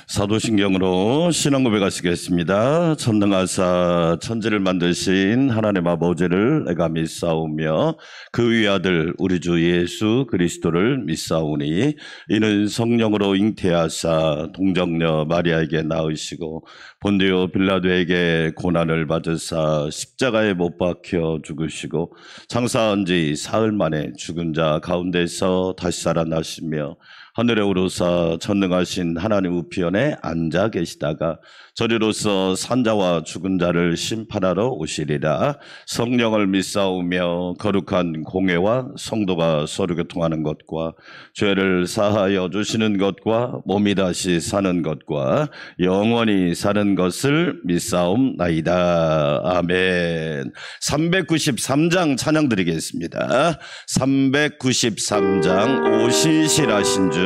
사도신경으로 신앙 고백하시겠습니다. 전능하사 천지를 만드신 하나님 아버지를 내가 믿사오며 그 위아들 우리 주 예수 그리스도를 믿사오니 이는 성령으로 잉태하사 동정녀 마리아에게 낳으시고 본디오 빌라도에게 고난을 받으사 십자가에 못 박혀 죽으시고 장사한 지 사흘 만에 죽은 자 가운데서 다시 살아나시며 하늘에 오르사 전능하신 하나님 우편에 앉아 계시다가 저리로서 산자와 죽은 자를 심판하러 오시리라. 성령을 믿사오며 거룩한 공회와 성도가 서로 교통하는 것과 죄를 사하여 주시는 것과 몸이 다시 사는 것과 영원히 사는 것을 믿사옵나이다. 아멘. 393장 찬양 드리겠습니다. 393장 오신실하신 주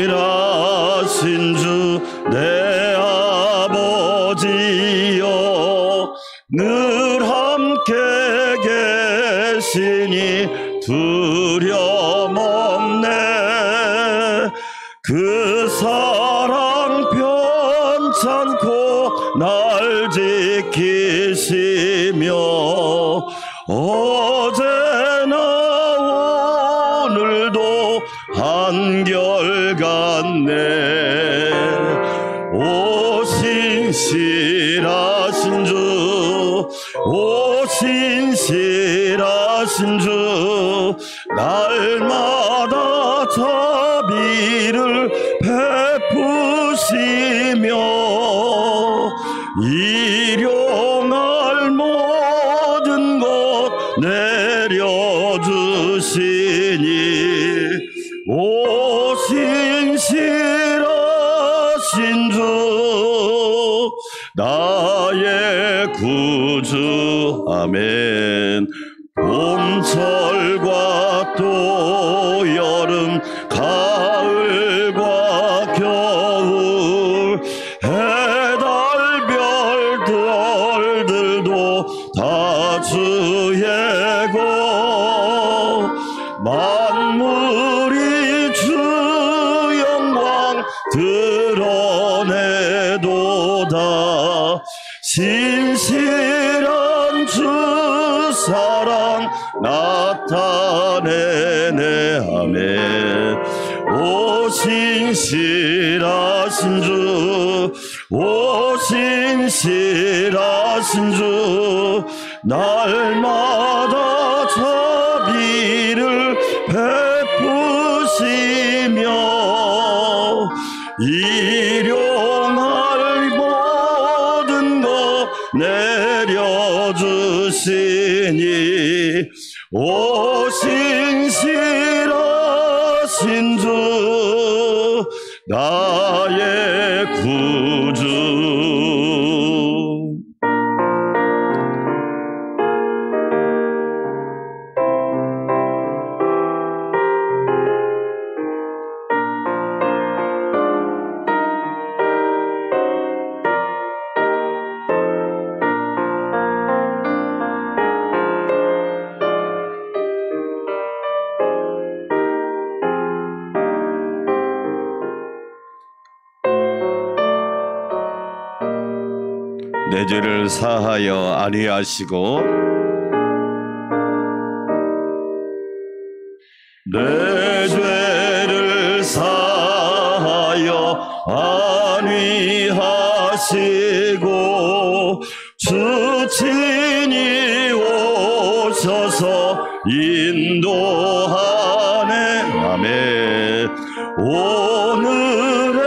오신실하신 주 내 아버지여 늘 함께 계시니 두려움 없네. 그 사랑 편찮고 날 지키시며 어제나 오늘도 한결같네. 오신실하신 주 오신실하신 주 날마다 자비를 베푸시며 일용할 모든 것 내려주시니 오신실하신 주 나의 구주. 아멘. 봄철과 또 여름 가을과 겨울 해달 별들도 다 주의고 만물이 주 영광 드러내도다. 신실한 주 사랑 나타내네. 아멘. 오신실하신 주 오신실하신 주 날마다 자비를 베푸시며 일용할 모든 것 내려주시니 오신실하신 주 나의 구주. 내 죄를 사하여 아니하시고 내 죄를 사하여 아니하시고 주 친히 오셔서 인도하네. 아멘. 오늘의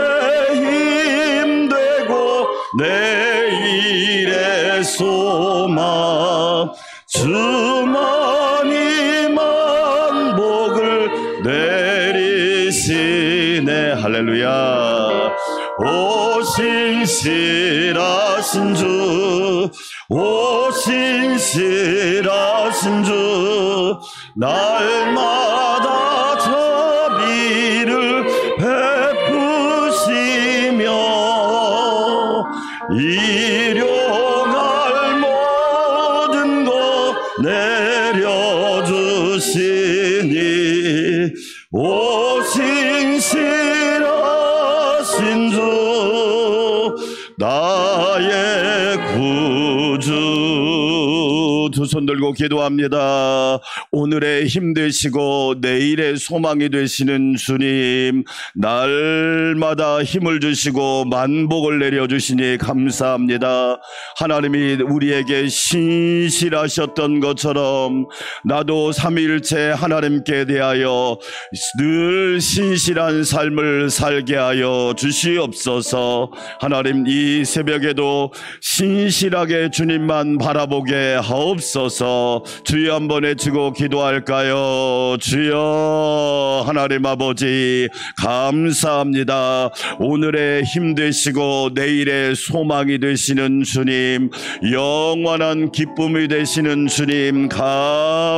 힘되고 내일의 소망 주만이 만복을 내리시네. 할렐루야. 오신실하신 주 오신실하신 주 날마다 자비를 베푸 일용할 모든 것 내려주시니 오 신실하신 주 나의 구주. 두 손 들고 기도합니다. 오늘의 힘 되시고 내일의 소망이 되시는 주님, 날마다 힘을 주시고 만복을 내려주시니 감사합니다. 하나님이 우리에게 신실하셨던 것처럼 나도 삼위일체 하나님께 대하여 늘 신실한 삶을 살게 하여 주시옵소서. 하나님, 이 새벽에도 신실하게 주님만 바라보게 하옵소서. 주여 한번 외치고 기도할까요? 주여. 하나님 아버지 감사합니다. 오늘의 힘 되시고 내일의 소망이 되시는 주님, 영원한 기쁨이 되시는 주님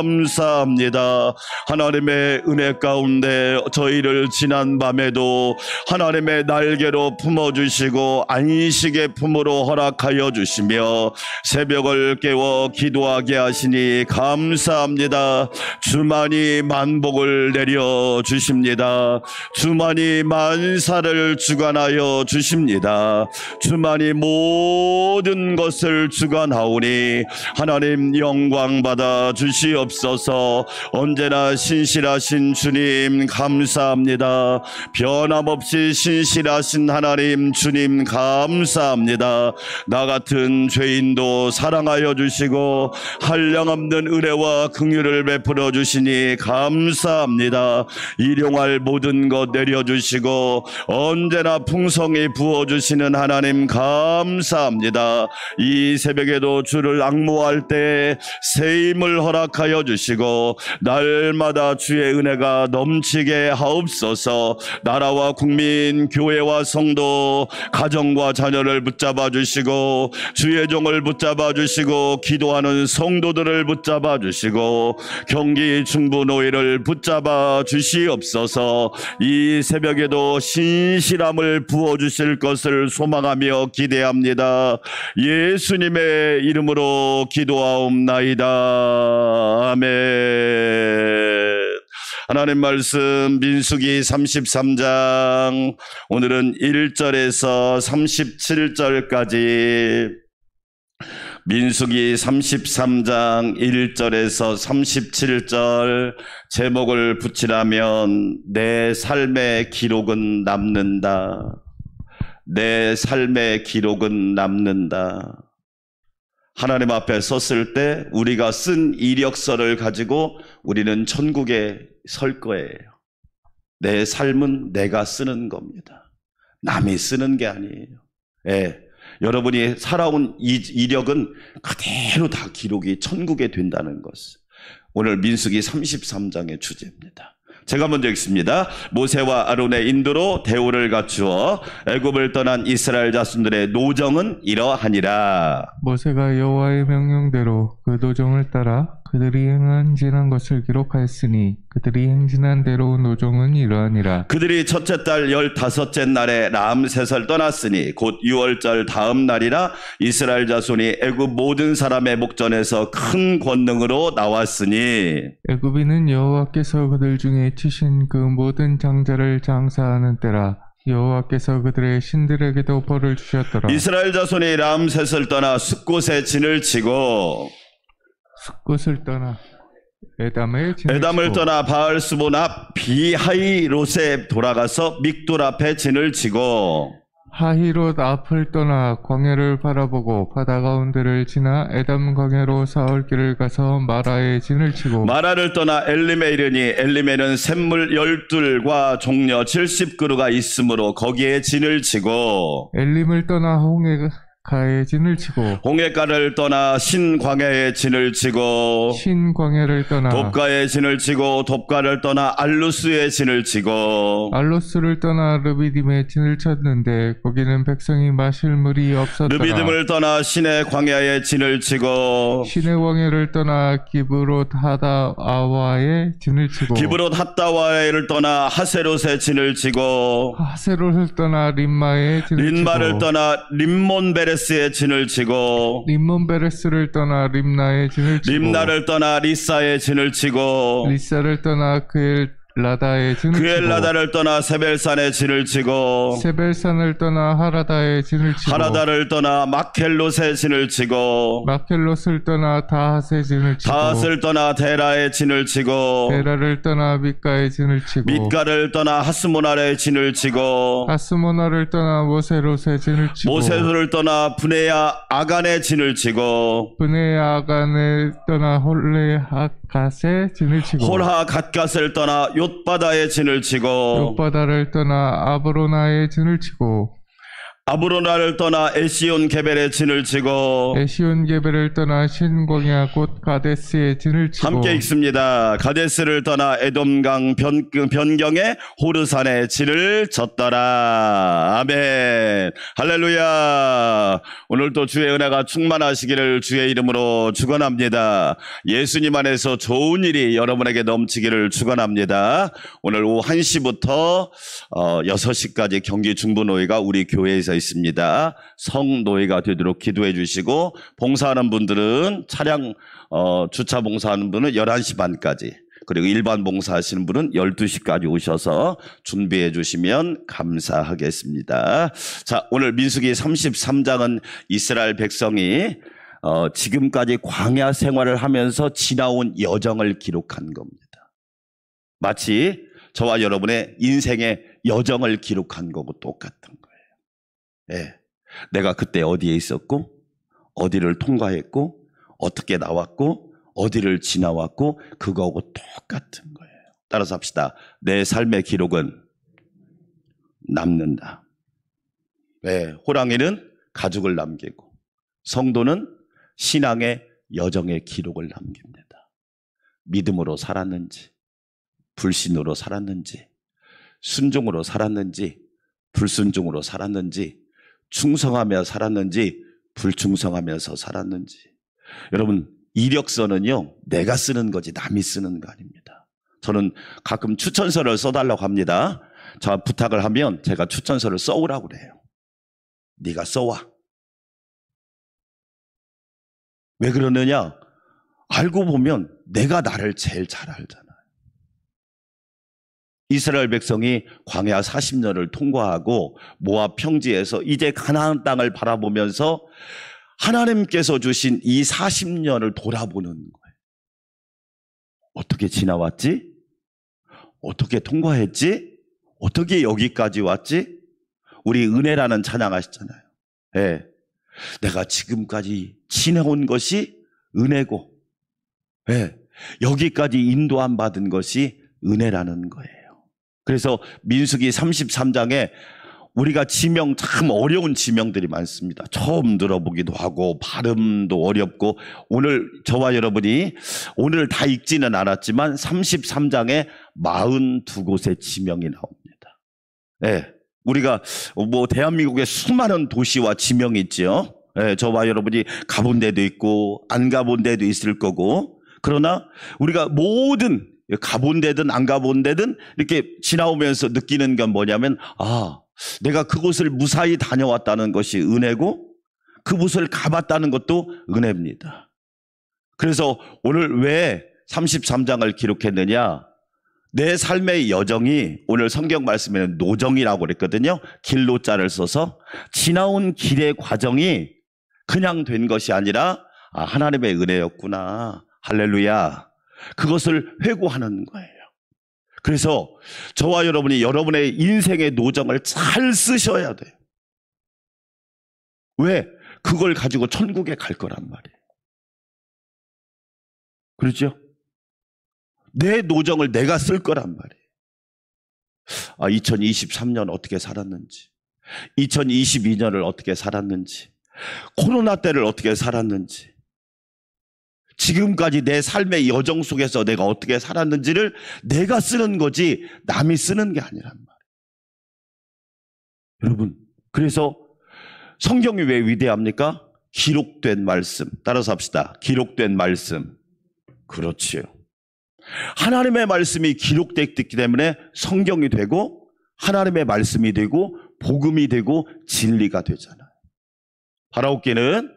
감사합니다. 하나님의 은혜 가운데 저희를 지난 밤에도 하나님의 날개로 품어주시고 안식의 품으로 허락하여 주시며 새벽을 깨워 기도하게 하시니 감사합니다. 주만이 만복을 내려주십니다. 주만이 만사를 주관하여 주십니다. 주만이 모든 것을 주관하오니 하나님 영광 받아 주시옵소서. 언제나 신실하신 주님 감사합니다. 변함없이 신실하신 하나님 주님 감사합니다. 나 같은 죄인도 사랑하여 주시고 한량없는 은혜와 긍휼을 베풀어 주시니 감사합니다. 일용할 모든 것 내려주시고 언제나 풍성히 부어주시는 하나님 감사합니다. 이 새벽에도 주를 앙모할 때 새 힘을 허락하여 주시고 날마다 주의 은혜가 넘치게 하옵소서. 나라와 국민, 교회와 성도, 가정과 자녀를 붙잡아 주시고 주의 종을 붙잡아 주시고 기도하는 성도들을 붙잡아 주시고 경기 중부 노예를 붙잡아 주시옵소서. 이 새벽에도 신실함을 부어주실 것을 소망하며 기대합니다. 예수님의 이름으로 기도하옵나이다. 아멘. 하나님 말씀 민수기 33장 오늘은 1절에서 37절까지 민수기 33장 1절에서 37절 제목을 붙이라면 내 삶의 기록은 남는다. 내 삶의 기록은 남는다. 하나님 앞에 섰을 때 우리가 쓴 이력서를 가지고 우리는 천국에 설 거예요. 내 삶은 내가 쓰는 겁니다. 남이 쓰는 게 아니에요. 예. 여러분이 살아온 이력은 그대로 다 기록이 천국에 된다는 것. 오늘 민수기 33장의 주제입니다. 제가 먼저 읽습니다. 모세와 아론의 인도로 대우를 갖추어 애굽을 떠난 이스라엘 자손들의 노정은 이러하니라. 모세가 여호와의 명령대로 그 노정을 따라 그들이 행한지난 것을 기록하였으니 그들이 행진한 대로 노정은 이러하니라. 그들이 첫째 달 15째 날에 람셋을 떠났으니 곧 6월절 다음 날이라. 이스라엘 자손이 애굽 모든 사람의 목전에서 큰 권능으로 나왔으니 애굽인은 여호와께서 그들 중에 치신 그 모든 장자를 장사하는 때라. 여호와께서 그들의 신들에게도 벌을 주셨더라. 이스라엘 자손이 람셋을 떠나 숫곳에 진을 치고 숫곳을 떠나 에담을 떠나 바알스본 앞 비하이롯에 돌아가서 믹돌 앞에 진을 치고 하히롯 앞을 떠나 광야를 바라보고 바다 가운데를 지나 에담 광야로 사흘 길을 가서 마라에 진을 치고 마라를 떠나 엘림에 이르니 엘림에는 샘물 12과 종려 70그루가 있으므로 거기에 진을 치고 엘림을 떠나 홍해가에 진을 치고 홍해가를 떠나 신광야에 진을 치고 신광야를 떠나 돕가에 진을 치고 돕가를 떠나 알루스에 진을 치고 알로스를 떠나 르비딤에 진을 쳤는데 거기는 백성이 마실 물이 없었더라. 르비딤을 떠나 신의 광야에 진을 치고 신의 광야를 떠나 기브롯 하다아와에 진을 치고 기브롯 핫다와를 떠나 하세롯에 진을 치고 하세롯을 떠나 림마에 진을 치고 린마를 떠나 림몬베레 베레스의 진을 치고 림몬 베레스를 떠나 림나의 진을 치고 림나를 떠나 리사의 진을 치고 리사를 떠나 그엘라다의 진을 치고 그엘라다를 떠나 세벨산의 진을 치고 세벨산을 떠나 하라다의 진을 치고 하라다를 떠나 마켈롯의 진을 치고 마켈롯을 떠나 다핫의 진을 치고 다핫을 떠나 데라의 진을 치고 데라를 떠나 밑가의 진을 치고 밑가를 떠나 하스모나의 진을 치고 하스모나를 떠나 모세롯의 진을 치고 모세를 떠나 브네야 아간의 진을 치고 브네 아간을 떠나 홀레 갓의 진을 치고 홀하 갓갓을 떠나 욤바다의 진을 치고 욤바다를 떠나 아브로나의 진을 치고 아브로나를 떠나 에시온 게벨의 진을 치고 에시온 게벨을 떠나 신광야 곧 가데스의 진을 치고 함께 읽습니다. 가데스를 떠나 에돔강 변경의 호르산의 진을 쳤더라. 아멘. 할렐루야. 오늘도 주의 은혜가 충만하시기를 주의 이름으로 축원합니다. 예수님 안에서 좋은 일이 여러분에게 넘치기를 축원합니다. 오늘 오후 1시부터 6시까지 경기 중부노회가 우리 교회에서 있습니다. 성노예가 되도록 기도해 주시고 봉사하는 분들은 차량 주차 봉사하는 분은 11시 반까지 그리고 일반 봉사하시는 분은 12시까지 오셔서 준비해 주시면 감사하겠습니다. 자, 오늘 민수기 33장은 이스라엘 백성이 지금까지 광야 생활을 하면서 지나온 여정을 기록한 겁니다. 마치 저와 여러분의 인생의 여정을 기록한 거고 똑같은 거예요. 예, 내가 그때 어디에 있었고 어디를 통과했고 어떻게 나왔고 어디를 지나왔고 그거하고 똑같은 거예요. 따라서 합시다. 내 삶의 기록은 남는다. 예, 호랑이는 가죽을 남기고 성도는 신앙의 여정의 기록을 남깁니다. 믿음으로 살았는지 불신으로 살았는지 순종으로 살았는지 불순종으로 살았는지 충성하며 살았는지 불충성하면서 살았는지. 여러분, 이력서는요 내가 쓰는 거지 남이 쓰는 거 아닙니다. 저는 가끔 추천서를 써달라고 합니다. 저 부탁을 하면 제가 추천서를 써오라고 그래요. 네가 써와. 왜 그러느냐? 알고 보면 내가 나를 제일 잘 알잖아요. 이스라엘 백성이 광야 40년을 통과하고 모압 평지에서 이제 가나안 땅을 바라보면서 하나님께서 주신 이 40년을 돌아보는 거예요. 어떻게 지나왔지? 어떻게 통과했지? 어떻게 여기까지 왔지? 우리 은혜라는 찬양하셨잖아요. 네. 내가 지금까지 지내온 것이 은혜고 네. 여기까지 인도함 받은 것이 은혜라는 거예요. 그래서 민수기 33장에 우리가 지명 참 어려운 지명들이 많습니다. 처음 들어보기도 하고 발음도 어렵고 오늘 저와 여러분이 오늘 다 읽지는 않았지만 33장에 42곳의 지명이 나옵니다. 네, 우리가 뭐 대한민국의 수많은 도시와 지명이 있죠. 네, 저와 여러분이 가본 데도 있고 안 가본 데도 있을 거고 그러나 우리가 모든 가본 데든 안 가본 데든 이렇게 지나오면서 느끼는 건 뭐냐면 내가 그곳을 무사히 다녀왔다는 것이 은혜고 그곳을 가봤다는 것도 은혜입니다. 그래서 오늘 왜 33장을 기록했느냐? 내 삶의 여정이 오늘 성경 말씀에는 노정이라고 그랬거든요. 길로자를 써서 지나온 길의 과정이 그냥 된 것이 아니라 하나님의 은혜였구나. 할렐루야. 그것을 회고하는 거예요. 그래서 저와 여러분이 여러분의 인생의 노정을 잘 쓰셔야 돼요. 왜? 그걸 가지고 천국에 갈 거란 말이에요. 그렇죠? 내 노정을 내가 쓸 거란 말이에요. 2023년 어떻게 살았는지 2022년을 어떻게 살았는지 코로나 때를 어떻게 살았는지 지금까지 내 삶의 여정 속에서 내가 어떻게 살았는지를 내가 쓰는 거지 남이 쓰는 게 아니란 말이에요. 여러분, 그래서 성경이 왜 위대합니까? 기록된 말씀. 따라서 합시다. 기록된 말씀. 그렇지요. 하나님의 말씀이 기록됐기 때문에 성경이 되고 하나님의 말씀이 되고 복음이 되고 진리가 되잖아요. 바라옵기는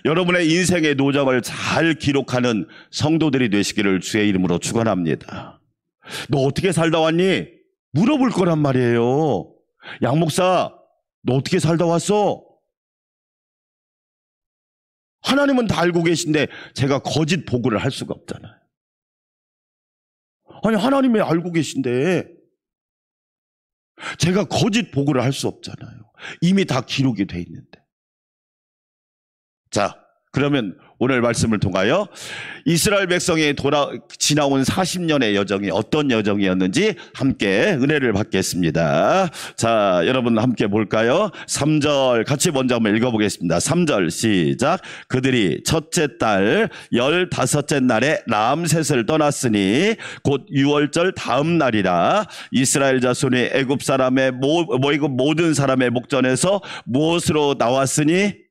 여러분의 인생의 노정을 잘 기록하는 성도들이 되시기를 주의 이름으로 축원합니다. 너 어떻게 살다 왔니? 물어볼 거란 말이에요. 양 목사, 너 어떻게 살다 왔어? 하나님은 다 알고 계신데 제가 거짓 보고를 할 수가 없잖아요. 아니, 하나님이 알고 계신데 제가 거짓 보고를 할 수 없잖아요. 이미 다 기록이 돼 있는데. 자, 그러면 오늘 말씀을 통하여 이스라엘 백성이 지나온 40년의 여정이 어떤 여정이었는지 함께 은혜를 받겠습니다. 자, 여러분 함께 볼까요? 3절 같이 먼저 한번 읽어보겠습니다. 3절 시작. 그들이 첫째 달 15째 날에 라암셋을 떠났으니 곧 6월절 다음 날이라. 이스라엘 자손이 애굽 사람의 모든 사람의 목전에서 무엇으로 나왔으니?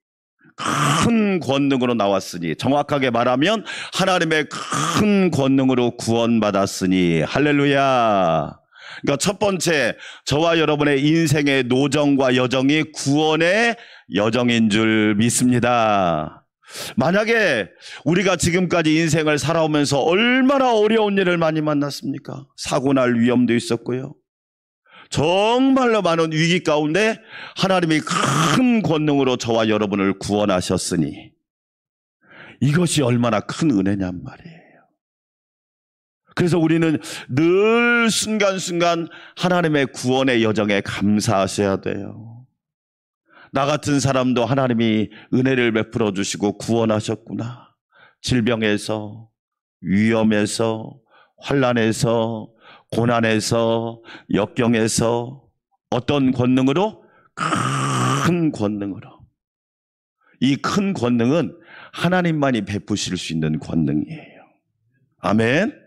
큰 권능으로 나왔으니, 정확하게 말하면 하나님의 큰 권능으로 구원받았으니. 할렐루야. 그러니까 첫 번째, 저와 여러분의 인생의 노정과 여정이 구원의 여정인 줄 믿습니다. 만약에 우리가 지금까지 인생을 살아오면서 얼마나 어려운 일을 많이 만났습니까? 사고 날 위험도 있었고요. 정말로 많은 위기 가운데 하나님이 큰 권능으로 저와 여러분을 구원하셨으니 이것이 얼마나 큰 은혜냔 말이에요. 그래서 우리는 늘 순간순간 하나님의 구원의 여정에 감사하셔야 돼요. 나 같은 사람도 하나님이 은혜를 베풀어 주시고 구원하셨구나. 질병에서, 위험에서, 환난에서, 고난에서, 역경에서. 어떤 권능으로? 큰 권능으로. 이 큰 권능은 하나님만이 베푸실 수 있는 권능이에요. 아멘.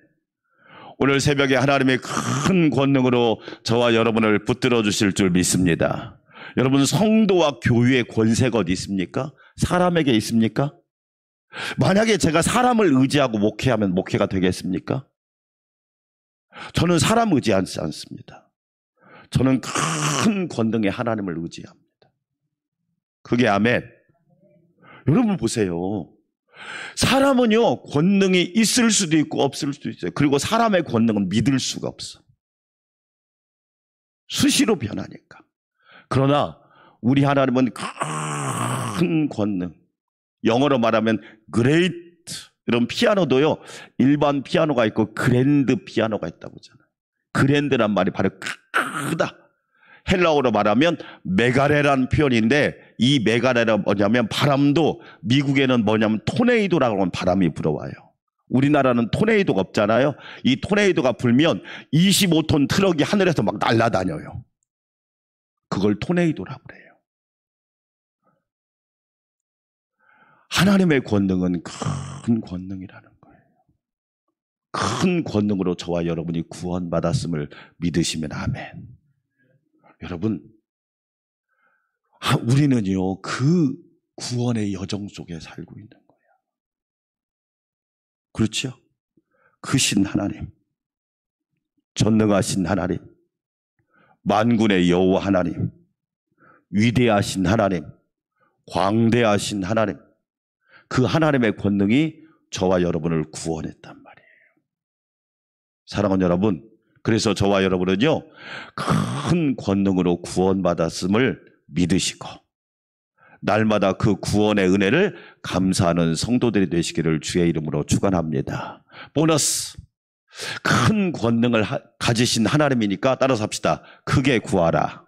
오늘 새벽에 하나님의 큰 권능으로 저와 여러분을 붙들어 주실 줄 믿습니다. 여러분, 성도와 교회의 권세가 어디 있습니까? 사람에게 있습니까? 만약에 제가 사람을 의지하고 목회하면 목회가 되겠습니까? 저는 사람 의지하지 않습니다. 저는 큰 권능의 하나님을 의지합니다. 그게 아멘. 여러분 보세요. 사람은요, 권능이 있을 수도 있고 없을 수도 있어요. 그리고 사람의 권능은 믿을 수가 없어. 수시로 변하니까. 그러나 우리 하나님은 큰 권능, 영어로 말하면 great, 이런 피아노도요, 일반 피아노가 있고 그랜드 피아노가 있다고 하잖아요. 그랜드란 말이 바로 크다. 헬라어로 말하면 메가레라는 표현인데, 이 메가레가 뭐냐면 바람도, 미국에는 뭐냐면 토네이도라고 하면 바람이 불어와요. 우리나라는 토네이도가 없잖아요. 이 토네이도가 불면 25톤 트럭이 하늘에서 막 날아다녀요. 그걸 토네이도라고 그래요. 하나님의 권능은 큰 권능이라는 거예요. 큰 권능으로 저와 여러분이 구원받았음을 믿으시면 아멘. 여러분, 우리는요, 그 구원의 여정 속에 살고 있는 거예요. 그렇죠? 크신 하나님, 전능하신 하나님, 만군의 여호와 하나님, 위대하신 하나님, 광대하신 하나님, 그 하나님의 권능이 저와 여러분을 구원했단 말이에요. 사랑하는 여러분, 그래서 저와 여러분은요, 큰 권능으로 구원받았음을 믿으시고 날마다 그 구원의 은혜를 감사하는 성도들이 되시기를 주의 이름으로 축원합니다. 보너스, 큰 권능을 가지신 하나님이니까 따라서 합시다. 크게 구하라.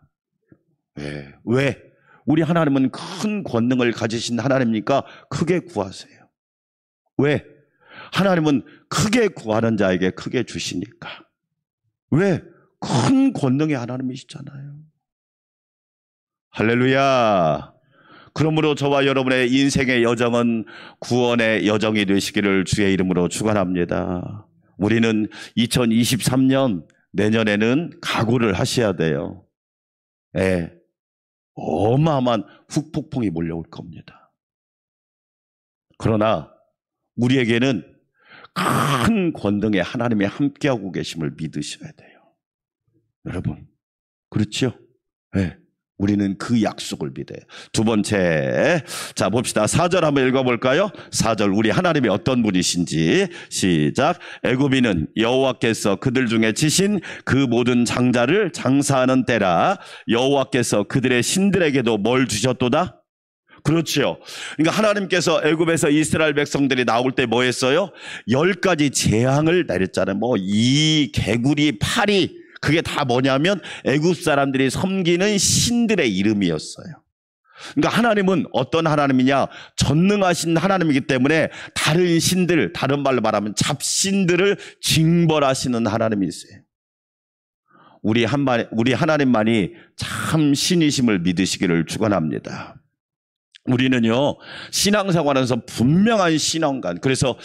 왜? 우리 하나님은 큰 권능을 가지신 하나님이니까 크게 구하세요. 왜? 하나님은 크게 구하는 자에게 크게 주시니까. 왜? 큰 권능의 하나님이시잖아요. 할렐루야. 그러므로 저와 여러분의 인생의 여정은 구원의 여정이 되시기를 주의 이름으로 축원합니다. 우리는 2023년 내년에는 각오를 하셔야 돼요. 어마어마한 후폭풍이 몰려올 겁니다. 그러나 우리에게는 큰 권능의 하나님이 함께하고 계심을 믿으셔야 돼요. 여러분, 그렇죠? 우리는 그 약속을 믿어요. 두 번째, 자 봅시다. 4절 한번 읽어볼까요? 4절 우리 하나님이 어떤 분이신지 시작. 애굽인은 여호와께서 그들 중에 치신 그 모든 장자를 장사하는 때라. 여호와께서 그들의 신들에게도 뭘 주셨도다? 그렇죠. 그러니까 하나님께서 애굽에서 이스라엘 백성들이 나올 때 뭐 했어요? 10가지 재앙을 내렸잖아요. 뭐 이 개구리, 파리, 그게 다 뭐냐면 애굽 사람들이 섬기는 신들의 이름이었어요. 그러니까 하나님은 어떤 하나님이냐? 전능하신 하나님이기 때문에 다른 신들, 다른 말로 말하면 잡신들을 징벌하시는 하나님이세요. 우리 하나님만이 참 신이심을 믿으시기를 축원합니다. 우리는요, 신앙생활에서 분명한 신앙관. 그래서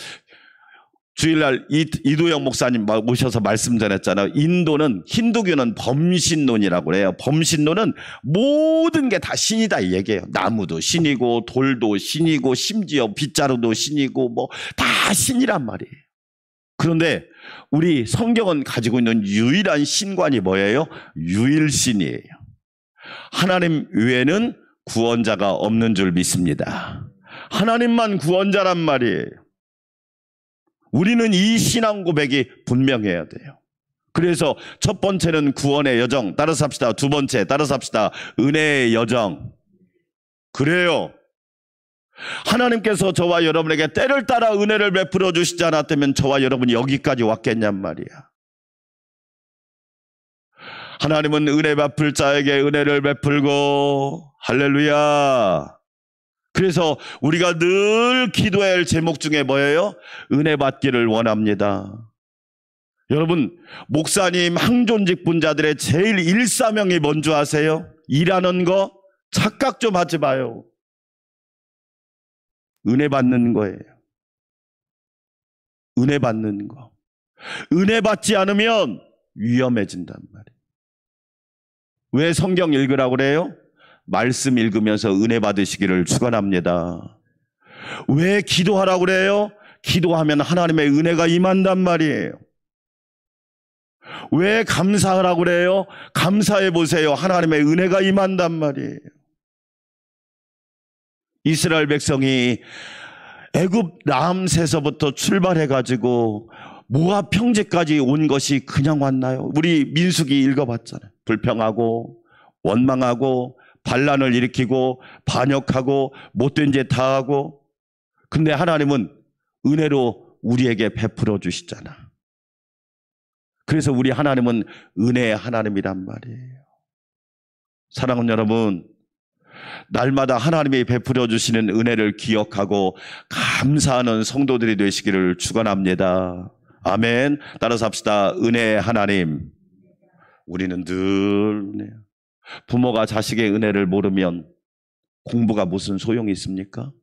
주일날 이도영 목사님 모셔서 말씀 전했잖아요. 인도는, 힌두교는 범신론이라고 그래요. 범신론은 모든 게 다 신이다 이 얘기예요. 나무도 신이고 돌도 신이고 심지어 빗자루도 신이고 뭐 다 신이란 말이에요. 그런데 우리 성경은 가지고 있는 유일한 신관이 뭐예요? 유일신이에요. 하나님 외에는 구원자가 없는 줄 믿습니다. 하나님만 구원자란 말이에요. 우리는 이 신앙 고백이 분명해야 돼요. 그래서 첫 번째는 구원의 여정, 따라서 합시다. 두 번째, 따라서 합시다. 은혜의 여정. 그래요. 하나님께서 저와 여러분에게 때를 따라 은혜를 베풀어 주시지 않았다면 저와 여러분이 여기까지 왔겠냔 말이야. 하나님은 은혜 베풀 자에게 은혜를 베풀고, 할렐루야. 그래서 우리가 늘 기도해야 할 제목 중에 뭐예요? 은혜 받기를 원합니다. 여러분, 목사님, 항존직 분자들의 제일 일사명이 뭔지 아세요? 일하는 거 착각 좀 하지 마요. 은혜 받는 거예요. 은혜 받는 거. 은혜 받지 않으면 위험해진단 말이에요. 왜 성경 읽으라고 그래요? 말씀 읽으면서 은혜 받으시기를 축원합니다. 왜 기도하라고 그래요? 기도하면 하나님의 은혜가 임한단 말이에요. 왜 감사하라고 그래요? 감사해 보세요. 하나님의 은혜가 임한단 말이에요. 이스라엘 백성이 애굽 람세서부터 출발해가지고 모압 평지까지 온 것이 그냥 왔나요? 우리 민수기 읽어봤잖아요. 불평하고 원망하고 반란을 일으키고 반역하고 못된 짓 다 하고. 근데 하나님은 은혜로 우리에게 베풀어 주시잖아. 그래서 우리 하나님은 은혜의 하나님이란 말이에요. 사랑하는 여러분, 날마다 하나님이 베풀어 주시는 은혜를 기억하고 감사하는 성도들이 되시기를 축원합니다. 아멘. 따라서 합시다. 은혜의 하나님. 우리는 늘 은혜요. 부모가 자식의 은혜를 모르면 공부가 무슨 소용이 있습니까?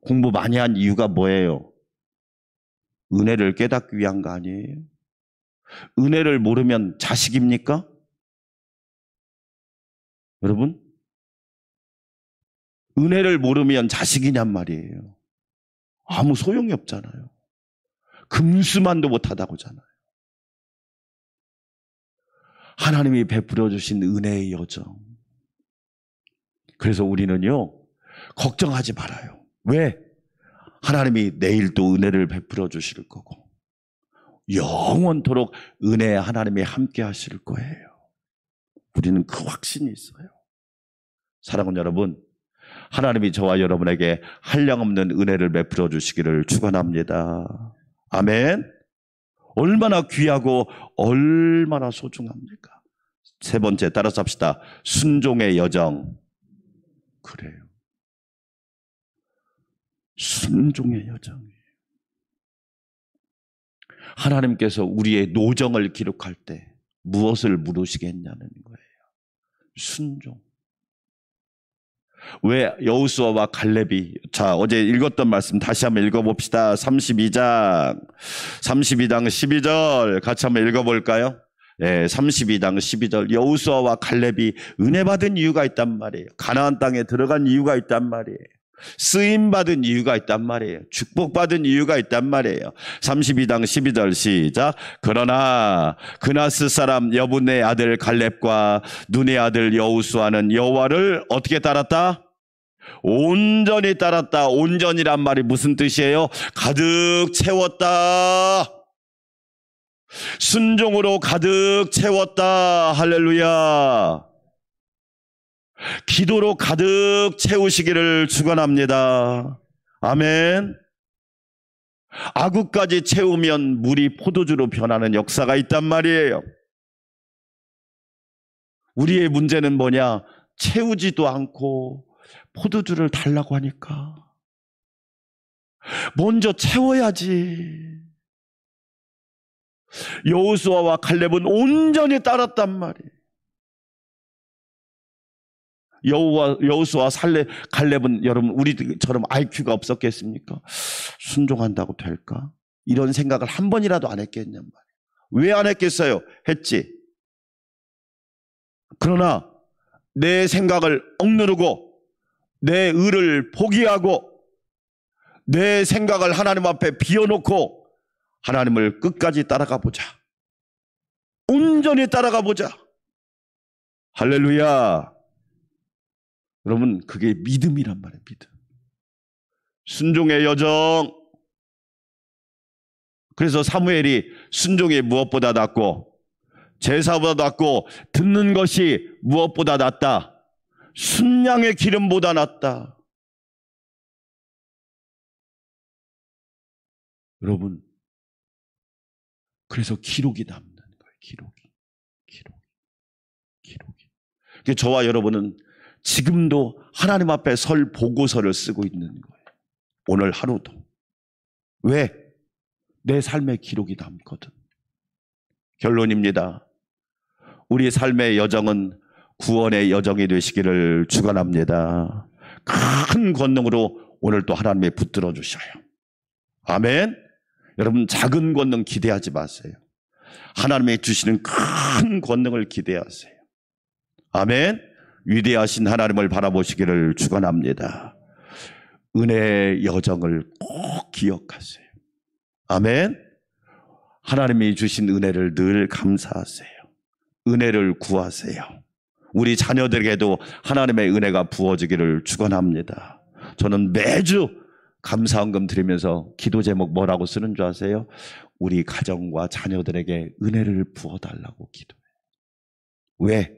공부 많이 한 이유가 뭐예요? 은혜를 깨닫기 위한 거 아니에요? 은혜를 모르면 자식입니까? 여러분? 은혜를 모르면 자식이냔 말이에요. 아무 소용이 없잖아요. 금수만도 못하다고잖아요. 하나님이 베풀어 주신 은혜의 여정. 그래서 우리는요, 걱정하지 말아요. 왜? 하나님이 내일도 은혜를 베풀어 주실 거고 영원토록 은혜 하나님이 함께 하실 거예요. 우리는 그 확신이 있어요. 사랑하는 여러분, 하나님이 저와 여러분에게 한량없는 은혜를 베풀어 주시기를 축원합니다. 아멘. 얼마나 귀하고 얼마나 소중합니까? 세 번째, 따라서 합시다. 순종의 여정. 그래요. 순종의 여정이에요. 하나님께서 우리의 노정을 기록할 때 무엇을 물으시겠냐는 거예요. 순종. 왜 여호수아와 갈렙이, 자 어제 읽었던 말씀 다시 한번 읽어봅시다. 32장 12절 같이 한번 읽어볼까요? 네, 32장 12절. 여호수아와 갈렙이 은혜 받은 이유가 있단 말이에요. 가나안 땅에 들어간 이유가 있단 말이에요. 쓰임받은 이유가 있단 말이에요. 축복받은 이유가 있단 말이에요. 32장 12절 시작. 그러나 그나스 사람 여분의 아들 갈렙과 눈의 아들 여호수아는 여호와를 어떻게 따랐다? 온전히 따랐다. 온전이란 말이 무슨 뜻이에요? 가득 채웠다. 순종으로 가득 채웠다. 할렐루야. 기도로 가득 채우시기를 축원합니다. 아멘. 아구까지 채우면 물이 포도주로 변하는 역사가 있단 말이에요. 우리의 문제는 뭐냐? 채우지도 않고 포도주를 달라고 하니까 먼저 채워야지. 여호수아와 갈렙은 온전히 따랐단 말이에요. 여호수아 갈렙은 여러분 우리처럼 IQ가 없었겠습니까? 순종한다고 될까? 이런 생각을 한 번이라도 안 했겠냔 말이에요. 왜 안 했겠어요? 했지. 그러나 내 생각을 억누르고 내 의를 포기하고 내 생각을 하나님 앞에 비워놓고 하나님을 끝까지 따라가 보자. 온전히 따라가 보자. 할렐루야. 여러분 그게 믿음이란 말이에요. 믿음. 순종의 여정. 그래서 사무엘이 순종이 무엇보다 낫고 제사보다 낫고 듣는 것이 무엇보다 낫다. 순양의 기름보다 낫다. 여러분 그래서 기록이 남는 거예요. 기록이. 저와 여러분은 지금도 하나님 앞에 설 보고서를 쓰고 있는 거예요. 오늘 하루도. 왜? 내 삶의 기록이 남거든. 결론입니다. 우리 삶의 여정은 구원의 여정이 되시기를 축원합니다. 큰 권능으로 오늘 또 하나님이 붙들어 주셔요. 아멘. 여러분 작은 권능 기대하지 마세요. 하나님이 주시는 큰 권능을 기대하세요. 아멘. 위대하신 하나님을 바라보시기를 축원합니다. 은혜의 여정을 꼭 기억하세요. 아멘. 하나님이 주신 은혜를 늘 감사하세요. 은혜를 구하세요. 우리 자녀들에게도 하나님의 은혜가 부어지기를 축원합니다. 저는 매주 감사헌금 드리면서 기도 제목 뭐라고 쓰는 줄 아세요? 우리 가정과 자녀들에게 은혜를 부어달라고 기도해요. 왜?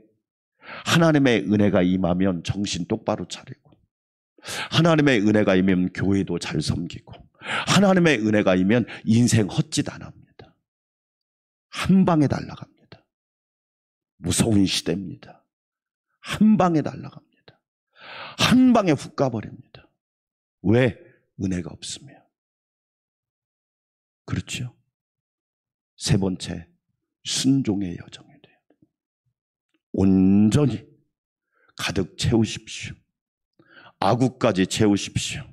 하나님의 은혜가 임하면 정신 똑바로 차리고, 하나님의 은혜가 임하면 교회도 잘 섬기고, 하나님의 은혜가 임하면 인생 헛짓 안 합니다. 한 방에 날아갑니다. 무서운 시대입니다. 한 방에 날아갑니다. 한 방에 훅 가버립니다. 왜? 은혜가 없으면. 그렇죠? 세 번째, 순종의 여정이 돼요. 온전히 가득 채우십시오. 아구까지 채우십시오.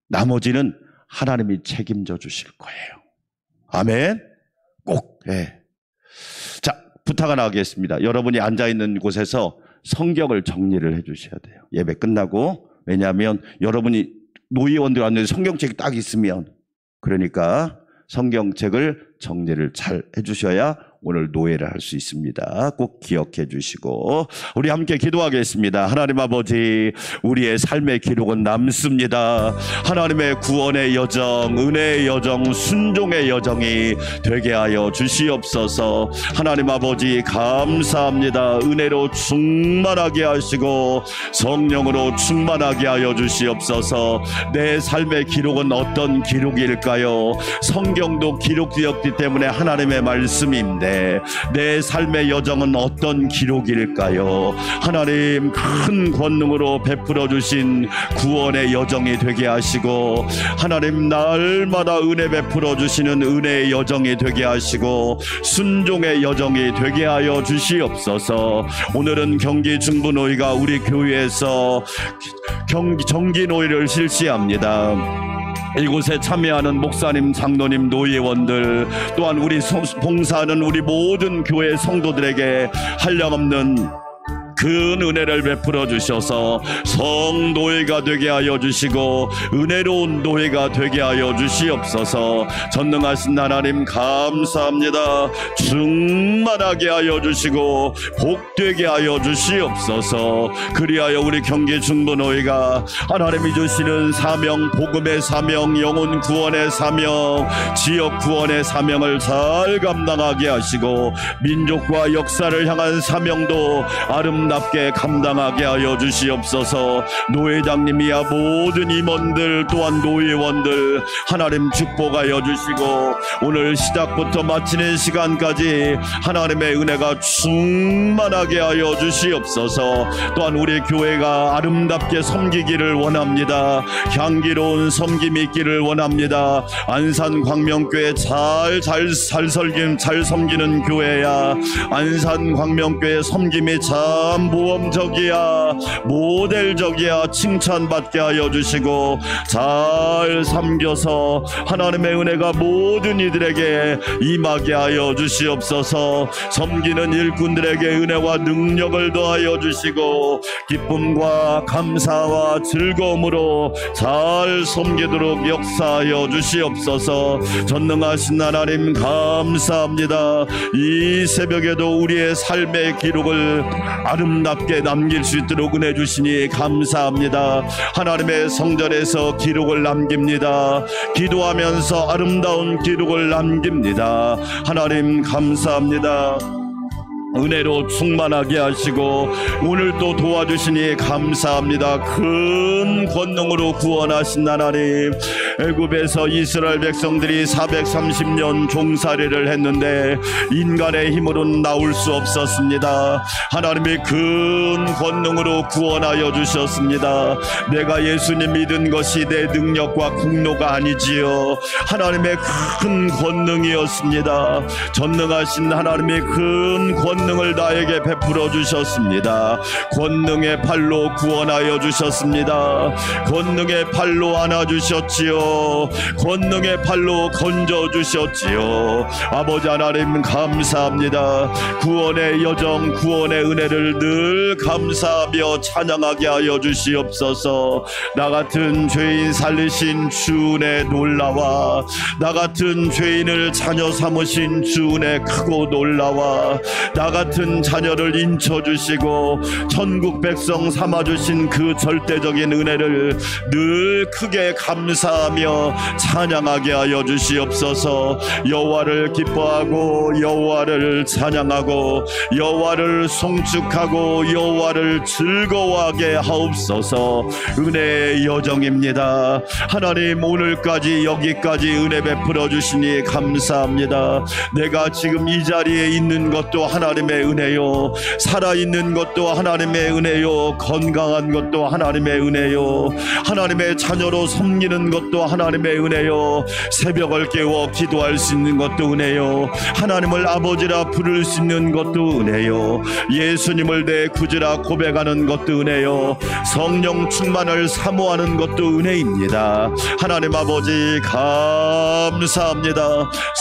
나머지는 하나님이 책임져 주실 거예요. 아멘. 꼭. 예. 자, 부탁 하나 하겠습니다. 여러분이 앉아있는 곳에서 성경을 정리를 해 주셔야 돼요. 예배 끝나고. 왜냐하면 여러분이 노예원들 왔는데 성경책이 딱 있으면, 그러니까 성경책을 정리를 잘 해주셔야 오늘 노예를 할 수 있습니다. 꼭 기억해 주시고 우리 함께 기도하겠습니다. 하나님 아버지, 우리의 삶의 기록은 남습니다. 하나님의 구원의 여정, 은혜의 여정, 순종의 여정이 되게 하여 주시옵소서. 하나님 아버지 감사합니다. 은혜로 충만하게 하시고 성령으로 충만하게 하여 주시옵소서. 내 삶의 기록은 어떤 기록일까요? 성경도 기록되었기 때문에 하나님의 말씀인데 내 삶의 여정은 어떤 기록일까요? 하나님, 큰 권능으로 베풀어 주신 구원의 여정이 되게 하시고, 하나님 날마다 은혜 베풀어 주시는 은혜의 여정이 되게 하시고, 순종의 여정이 되게 하여 주시옵소서. 오늘은 경기 중부노회가 우리 교회에서 정기노회를 실시합니다. 이곳에 참여하는 목사님, 장로님, 노예원들, 또한 우리 봉사하는 우리 모든 교회 성도들에게 한량없는 큰 은혜를 베풀어 주셔서 성노예가 되게 하여 주시고 은혜로운 노예가 되게 하여 주시옵소서. 전능하신 하나님 감사합니다. 충만하게 하여 주시고 복되게 하여 주시옵소서. 그리하여 우리 경기 중부노예가 하나님이 주시는 사명, 복음의 사명, 영혼 구원의 사명, 지역 구원의 사명을 잘 감당하게 하시고 민족과 역사를 향한 사명도 아름답게 감당하게 하여 주시옵소서. 노회장님이야 모든 임원들 또한 노회원들 하나님 축복하여 주시고 오늘 시작부터 마치는 시간까지 하나님의 은혜가 충만하게 하여 주시옵소서. 또한 우리 교회가 아름답게 섬기기를 원합니다. 향기로운 섬김이 있기를 원합니다. 안산 광명교회 잘 섬기는 교회야. 안산 광명교회 섬김이 참 모험적이야, 모델적이야. 칭찬받게 하여 주시고 잘 섬겨서 하나님의 은혜가 모든 이들에게 임하게 하여 주시옵소서. 섬기는 일꾼들에게 은혜와 능력을 더하여 주시고 기쁨과 감사와 즐거움으로 잘 섬기도록 역사하여 주시옵소서. 전능하신 하나님 감사합니다. 이 새벽에도 우리의 삶의 기록을 아름답게 남길 수 있도록 은혜 주시니 감사합니다. 하나님의 성전에서 기록을 남깁니다. 기도하면서 아름다운 기록을 남깁니다. 하나님 감사합니다. 은혜로 충만하게 하시고 오늘 또 도와주시니 감사합니다. 큰 권능으로 구원하신 하나님, 애굽에서 이스라엘 백성들이 430년 종살이를 했는데 인간의 힘으로는 나올 수 없었습니다. 하나님이 큰 권능으로 구원하여 주셨습니다. 내가 예수님 믿은 것이 내 능력과 공로가 아니지요, 하나님의 큰 권능이었습니다. 전능하신 하나님의 큰 권능을 나에게 베풀어 주셨습니다. 권능의 팔로 구원하여 주셨습니다. 권능의 팔로 안아주셨지요. 권능의 팔로 건져주셨지요. 아버지 하나님 감사합니다. 구원의 여정, 구원의 은혜를 늘 감사하며 찬양하게 하여 주시옵소서. 나 같은 죄인 살리신 주 은혜 놀라와, 나 같은 죄인을 자녀 삼으신 주 은혜 크고 놀라와, 나 같은 자녀를 인쳐주시고 천국 백성 삼아주신 그 절대적인 은혜를 늘 크게 감사하며 찬양하게 하여 주시옵소서. 여호와를 기뻐하고 여호와를 찬양하고 여호와를 송축하고 여호와를 즐거워하게 하옵소서. 은혜의 여정입니다. 하나님 오늘까지 여기까지 은혜 베풀어 주시니 감사합니다. 내가 지금 이 자리에 있는 것도 하나님의 은혜요, 살아있는 것도 하나님의 은혜요, 건강한 것도 하나님의 은혜요, 하나님의 자녀로 섬기는 것도 하나님의 은혜요, 새벽을 깨워 기도할 수 있는 것도 은혜요, 하나님을 아버지라 부를 수 있는 것도 은혜요, 예수님을 내 구주라 고백하는 것도 은혜요, 성령 충만을 사모하는 것도 은혜입니다. 하나님 아버지 감사합니다.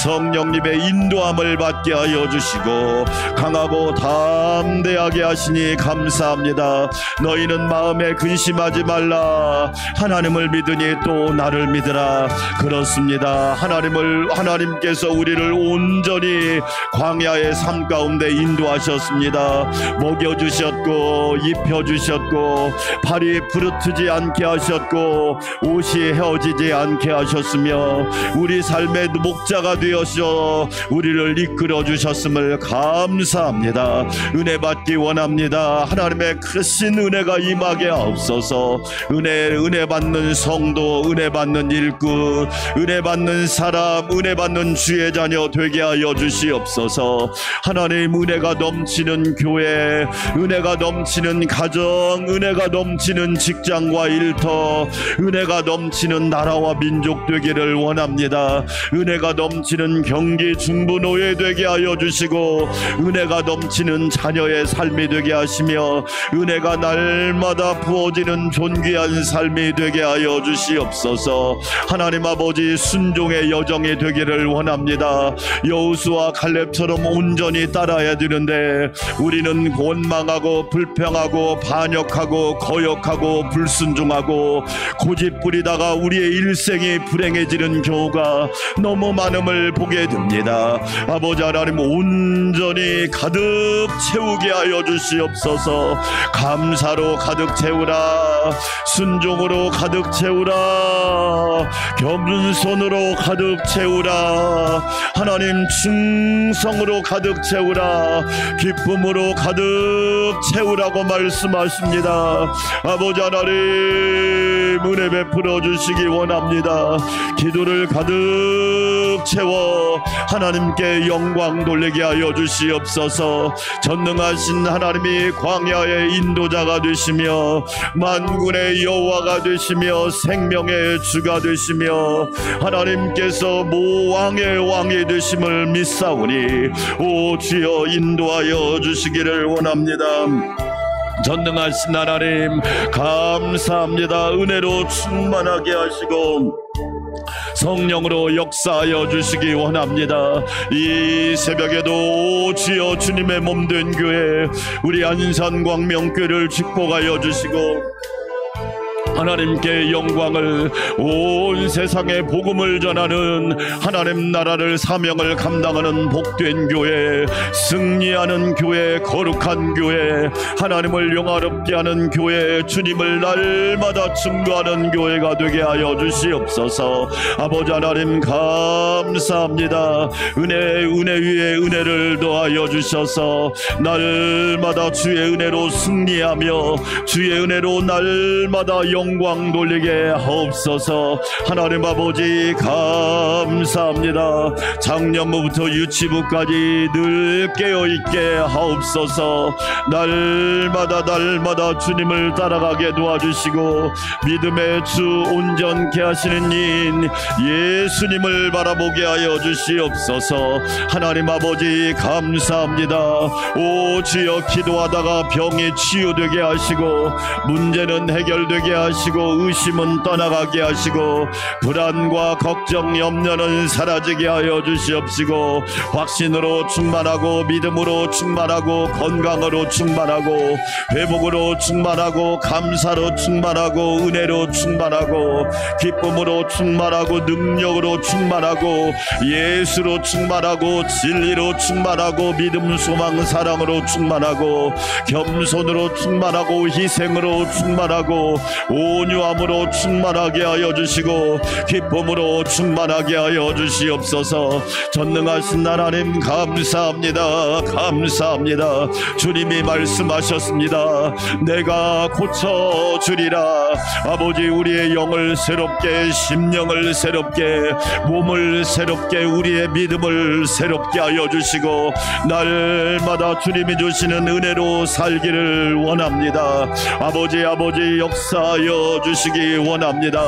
성령님의 인도함을 받게 하여 주시고 강하고 담대하게 하시니 감사합니다. 너희는 마음에 근심하지 말라. 하나님을 믿으니 또 나를 믿으라. 그렇습니다. 하나님께서 우리를 온전히 광야의 삶 가운데 인도하셨습니다. 먹여주셨고 입혀주셨고 발이 부르트지 않게 하셨고 옷이 헤어지지 않게 하셨으며 우리 삶의 목자가 되어서 우리를 이끌어 주셨음을 감사합니다. 은혜 받기 원합니다. 하나님의 크신 은혜가 임하게 하옵소서. 은혜 받는 성도, 은혜 받는 일꾼, 은혜 받는 사람, 은혜 받는 주의 자녀 되게 하여 주시옵소서. 하나님 은혜가 넘치는 교회, 은혜가 넘치는 가정, 은혜가 넘치는 직장과 일터, 은혜가 넘치는 나라와 민족 되기를 원합니다. 은혜가 넘치는 경기 중부노예 되게 하여 주시고 은혜 은혜가 넘치는 자녀의 삶이 되게 하시며 은혜가 날마다 부어지는 존귀한 삶이 되게 하여 주시옵소서. 하나님 아버지, 순종의 여정이 되기를 원합니다. 여호수아 갈렙처럼 온전히 따라야 되는데 우리는 원망하고 불평하고 반역하고 거역하고 불순종하고 고집 부리다가 우리의 일생이 불행해지는 경우가 너무 많음을 보게 됩니다. 아버지 하나님, 온전히 가득 채우게 하여 주시옵소서. 감사로 가득 채우라, 순종으로 가득 채우라, 겸손으로 가득 채우라, 하나님 충성으로 가득 채우라, 기쁨으로 가득 채우라고 말씀하십니다. 아버지 하나님, 은혜 베풀어 주시기 원합니다. 기도를 가득 채워 하나님께 영광 돌리게 하여 주시옵소서. 전능하신 하나님이 광야의 인도자가 되시며 만군의 여호와가 되시며 생명의 주가 되시며 하나님께서 모왕의 왕이 되심을 믿사오니 오 주여 인도하여 주시기를 원합니다. 전능하신 하나님 감사합니다. 은혜로 충만하게 하시고 성령으로 역사하여 주시기 원합니다. 이 새벽에도 주여 주님의 몸된 교회 우리 안산광명교회를 축복하여 주시고 하나님께 영광을, 온 세상에 복음을 전하는 하나님 나라를 사명을 감당하는 복된 교회, 승리하는 교회, 거룩한 교회, 하나님을 영화롭게 하는 교회, 주님을 날마다 증거하는 교회가 되게 하여 주시옵소서. 아버지 하나님 감사합니다. 은혜 위에 은혜를 더하여 주셔서 날마다 주의 은혜로 승리하며 주의 은혜로 날마다 영광 돌리게 하옵소서. 하나님 아버지 감사합니다. 작년부터 유치부까지 늘 깨어있게 하옵소서. 날마다 주님을 따라가게 도와주시고 믿음의 주 온전케 하시는 인 예수님을 바라보게 하여 주시옵소서. 하나님 아버지 감사합니다. 오 주여, 기도하다가 병이 치유되게 하시고 문제는 해결되게 하시고 의심은 떠나가게 하시고 불안과 걱정 염려는 사라지게 하여 주시옵시고 확신으로 충만하고 믿음으로 충만하고 건강으로 충만하고 회복으로 충만하고 감사로 충만하고 은혜로 충만하고 기쁨으로 충만하고 능력으로 충만하고 예수로 충만하고 진리로 충만하고 믿음 소망 사랑으로 충만하고 겸손으로 충만하고 희생으로 충만하고 온유함으로 충만하게 하여 주시고 기쁨으로 충만하게 하여 주시옵소서. 전능하신 하나님 감사합니다. 감사합니다. 주님이 말씀하셨습니다. 내가 고쳐주리라. 아버지, 우리의 영을 새롭게, 심령을 새롭게, 몸을 새롭게, 우리의 믿음을 새롭게 하여 주시고 날마다 주님이 주시는 은혜로 살기를 원합니다. 아버지 역사하여 주시기 원합니다.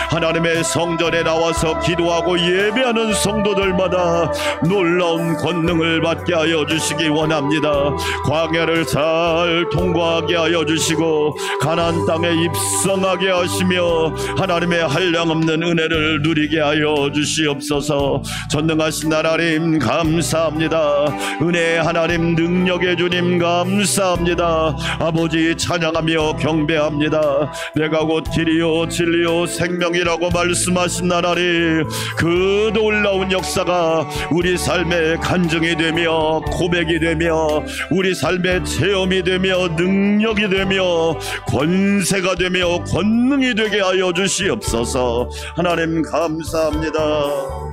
하나님의 성전에 나와서 기도하고 예배하는 성도들마다 놀라운 권능을 받게 하여 주시기 원합니다. 광야를 잘 통과하게 하여 주시고 가나안 땅에 입성하게 하시며 하나님의 한량없는 은혜를 누리게 하여 주시옵소서. 전능하신 하나님 감사합니다. 은혜의 하나님, 능력의 주님 감사합니다. 아버지 찬양하며 경배합니다. 내가 곧 길이요 진리요 생명이라고 말씀하신 하나님, 그 놀라운 역사가 우리 삶의 간증이 되며 고백이 되며 우리 삶의 체험이 되며 능력이 되며 권세가 되며 권능이 되게 하여 주시옵소서. 하나님 감사합니다.